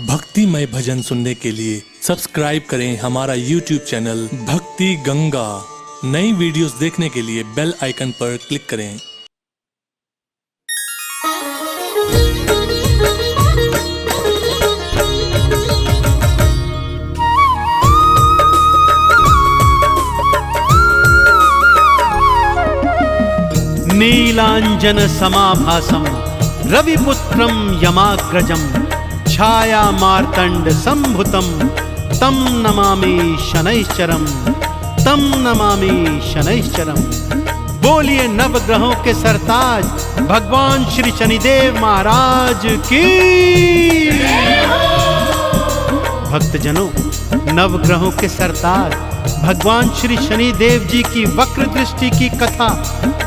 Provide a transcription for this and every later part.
भक्तिमय भजन सुनने के लिए सब्सक्राइब करें हमारा YouTube चैनल भक्ति गंगा। नई वीडियोस देखने के लिए बेल आइकन पर क्लिक करें। नीलांजन समाभासम रविपुत्रम यमाग्रजम छाया मार्तंड संभुतम तम नमामि शनैश्चरम तम नमामि शनैश्चरम। बोलिए नवग्रहों के सरताज भगवान श्री शनिदेव महाराज की। भक्तजनों, नवग्रहों के सरताज भगवान श्री शनिदेव जी की वक्र दृष्टि की कथा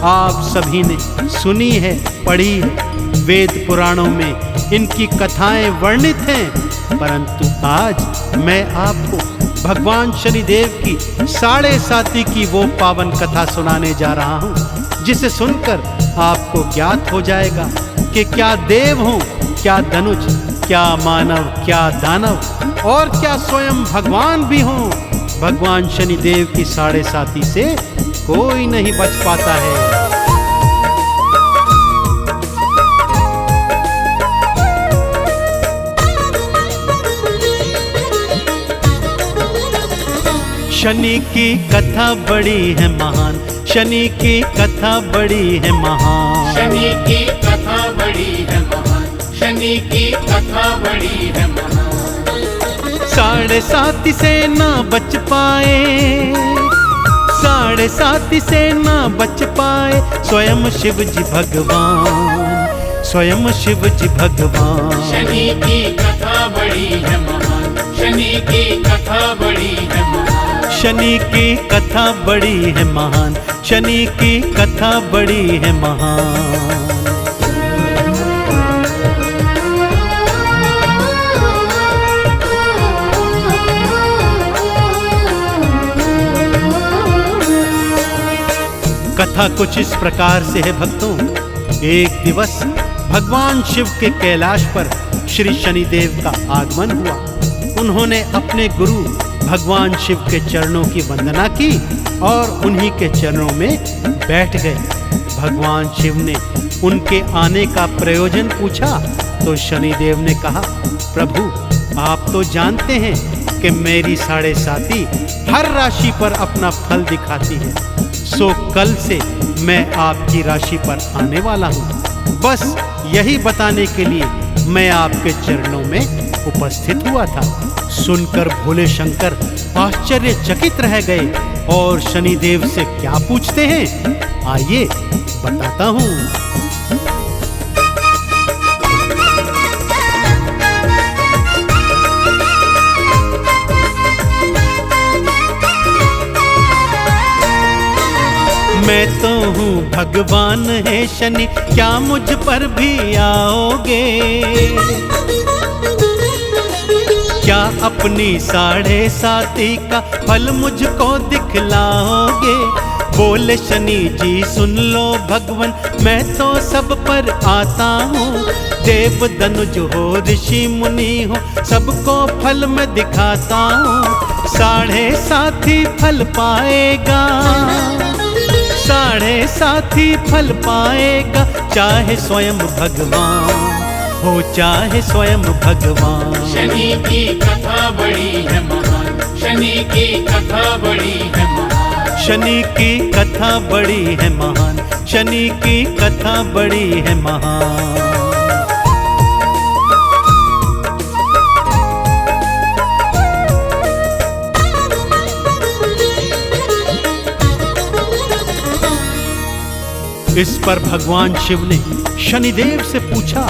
आप सभी ने सुनी है, पढ़ी है। वेद पुराणों में इनकी कथाएं वर्णित हैं, परंतु आज मैं आपको भगवान शनिदेव की 7.5 की वो पावन कथा सुनाने जा रहा हूं, जिसे सुनकर आपको ज्ञात हो जाएगा कि क्या देव हों, क्या धनुष, क्या मानव, क्या दानव और क्या स्वयं भगवान भी हों, भगवान शनिदेव की 7.5 से कोई नहीं बच पाता है। शनि की कथा बड़ी है महान, शनि की कथा बड़ी है महान, शनि की कथा बड़ी है महान, शनि की कथा बड़ी है महान। 7.5 से ना बच पाए, 7.5 से ना बच पाए स्वयं शिव जी भगवान, स्वयं शिव जी भगवान। शनि की कथा बड़ी है महान, शनि की कथा बड़ी है महान, शनि की कथा बड़ी है महान, शनि की कथा बड़ी है महान। कथा कुछ इस प्रकार से है भक्तों। एक दिवस भगवान शिव के कैलाश पर श्री शनिदेव का आगमन हुआ। उन्होंने अपने गुरु भगवान शिव के चरणों की वंदना की और उन्हीं के चरणों में बैठ गए। भगवान शिव ने उनके आने का प्रयोजन पूछा तो शनिदेव ने कहा, प्रभु आप तो जानते हैं कि मेरी 7.5 हर राशि पर अपना फल दिखाती है, सो कल से मैं आपकी राशि पर आने वाला हूँ। बस यही बताने के लिए मैं आपके चरणों में उपस्थित हुआ था। सुनकर भोले शंकर आश्चर्यचकित रह गए और शनिदेव से क्या पूछते हैं, आइए बताता हूँ। मैं तो हूँ भगवान है शनि, क्या मुझ पर भी आओगे? क्या अपनी 7.5 का फल मुझको दिखलाओगे? बोले शनि जी सुन लो भगवान, मैं तो सब पर आता हूँ। देव धनुज हो ऋषि मुनि हो, सबको फल मैं दिखाता हूँ। 7.5 फल पाएगा, 7.5 फल पाएगा, चाहे स्वयं भगवान हो, चाहे स्वयं भगवान। शनि की कथा बड़ी है महान, शनि की कथा बड़ी है महान, शनि की कथा बड़ी है महान, शनि की कथा बड़ी है महान। इस पर भगवान शिव ने शनिदेव से पूछा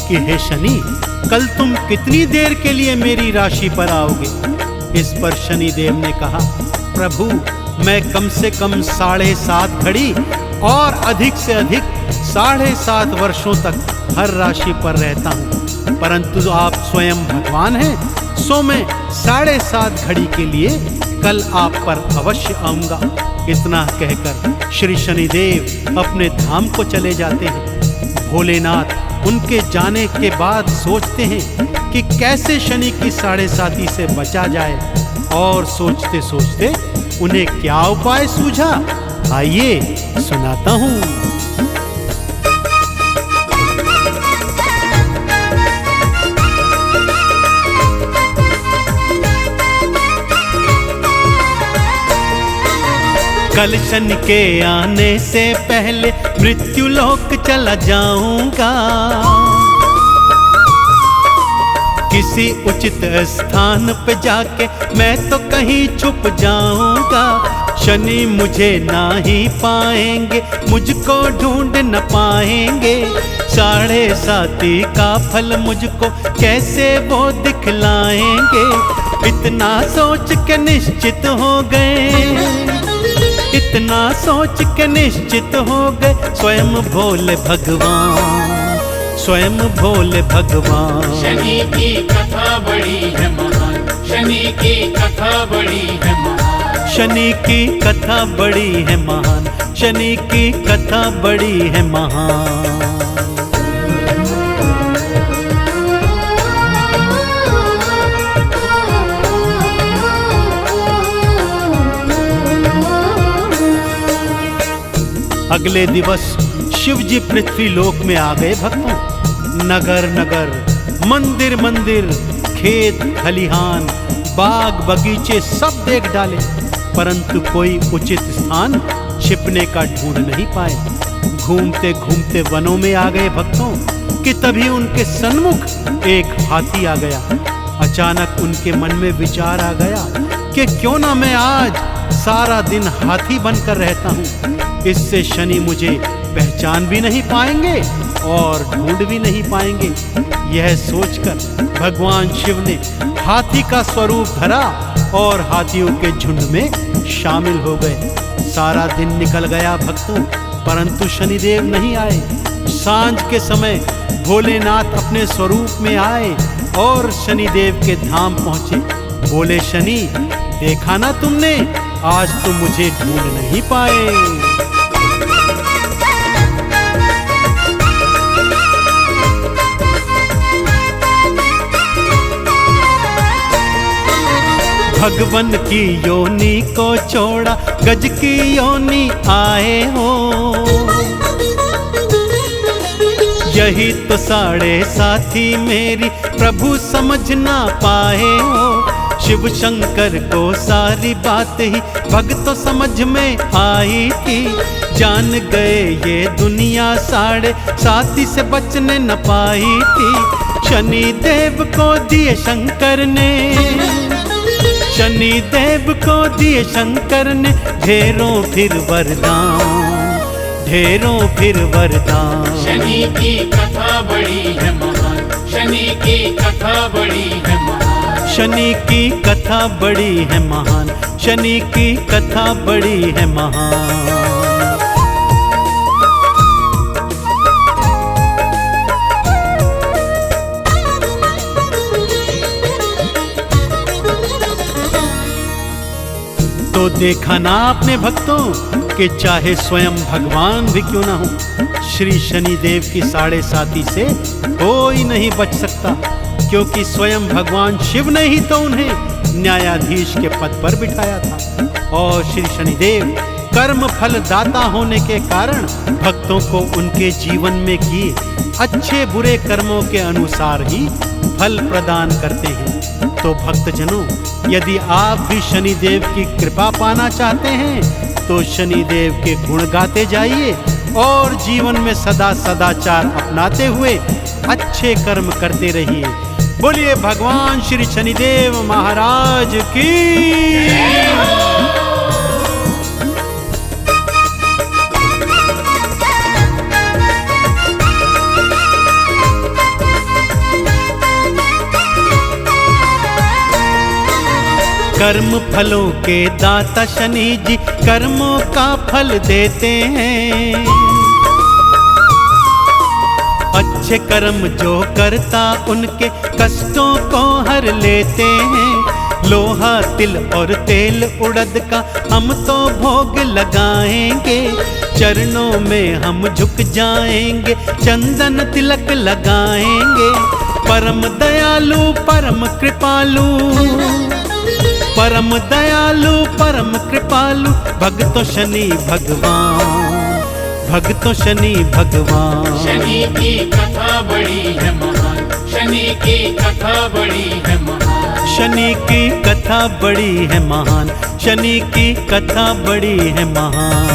कि हे शनि, कल तुम कितनी देर के लिए मेरी राशि पर आओगे? इस पर शनिदेव ने कहा, प्रभु मैं कम से कम 7.5 घड़ी और अधिक से अधिक 7.5 वर्षों तक हर राशि पर रहता हूँ, परंतु आप स्वयं भगवान हैं, सो मैं 7.5 घड़ी के लिए कल आप पर अवश्य आऊंगा। इतना कहकर श्री शनिदेव अपने धाम को चले जाते हैं। भोलेनाथ उनके जाने के बाद सोचते हैं कि कैसे शनि की 7.5 से बचा जाए, और सोचते सोचते उन्हें क्या उपाय सूझा, आइए सुनाता हूं। कल शनि के आने से पहले मृत्यु लोक चला जाऊंगा, किसी उचित स्थान पे जाके मैं तो कहीं छुप जाऊंगा। शनि मुझे ना ही पाएंगे, मुझको ढूंढ न पाएंगे, 7.5 का फल मुझको कैसे वो दिखलाएंगे। इतना सोच के निश्चित हो गए, इतना सोच के निश्चित हो गए, स्वयं भोले भगवान, स्वयं भोले भगवान। शनि की कथा बड़ी है महान, शनि की कथा बड़ी है महान, शनि की कथा बड़ी है महान, शनि की कथा बड़ी है महान। अगले दिवस शिव जी पृथ्वी लोक में आ गए भक्तों। नगर नगर, मंदिर मंदिर, खेत खलिहान, बाग बगीचे सब देख डाले, परंतु कोई उचित स्थान छिपने का ढूंढ नहीं पाए। घूमते घूमते वनों में आ गए भक्तों कि तभी उनके सन्मुख एक हाथी आ गया। अचानक उनके मन में विचार आ गया कि क्यों ना मैं आज सारा दिन हाथी बनकर रहता हूँ, इससे शनि मुझे पहचान भी नहीं पाएंगे और ढूंढ भी नहीं पाएंगे। यह सोचकर भगवान शिव ने हाथी का स्वरूप धरा और हाथियों के झुंड में शामिल हो गए। सारा दिन निकल गया भक्तों, परंतु शनिदेव नहीं आए। सांझ के समय भोलेनाथ अपने स्वरूप में आए और शनिदेव के धाम पहुंचे। बोले, शनि देखा ना तुमने, आज तुम मुझे ढूंढ नहीं पाए। भगवन की योनि को छोड़ा, गज की योनि आए हो, यही तो 7.5 मेरी प्रभु समझ ना पाए हो। शिव शंकर को सारी बात ही भक्तों समझ में आई थी, जान गए ये दुनिया 7.5 से बचने न पाई थी। शनि देव को दिए शंकर ने, शनि देव को दिए शंकर ने ढेरों फिर वरदान, ढेरों फिर वरदान। शनि की कथा बड़ी है महान, शनि की कथा बड़ी है महान, शनि की कथा बड़ी है महान, शनि की कथा बड़ी है महान। तो देखा ना आपने भक्तों कि चाहे स्वयं भगवान भी क्यों ना हो, श्री शनिदेव की 7.5 से कोई नहीं बच सकता, क्योंकि स्वयं भगवान शिव ने ही तो उन्हें न्यायाधीश के पद पर बिठाया था। और श्री शनिदेव कर्म फल दाता होने के कारण भक्तों को उनके जीवन में किए अच्छे बुरे कर्मों के अनुसार ही फल प्रदान करते हैं। तो भक्तजनों, यदि आप भी शनिदेव की कृपा पाना चाहते हैं तो शनिदेव के गुण गाते जाइए और जीवन में सदा सदाचार अपनाते हुए अच्छे कर्म करते रहिए। बोलिए भगवान श्री शनिदेव महाराज की। कर्म फलों के दाता शनि जी कर्मों का फल देते हैं। अच्छे कर्म जो करता उनके कष्टों को हर लेते हैं। लोहा तिल और तेल उड़द का हम तो भोग लगाएंगे, चरणों में हम झुक जाएंगे, चंदन तिलक लगाएंगे। परम दयालु परम कृपालु, परम दयालु परम कृपालु, भक्तो शनि भगवान, भक्तो शनि भगवान। शनि की कथा बड़ी है महान, शनि की कथा बड़ी है महान, शनि की कथा बड़ी है महान, शनि की कथा बड़ी है महान।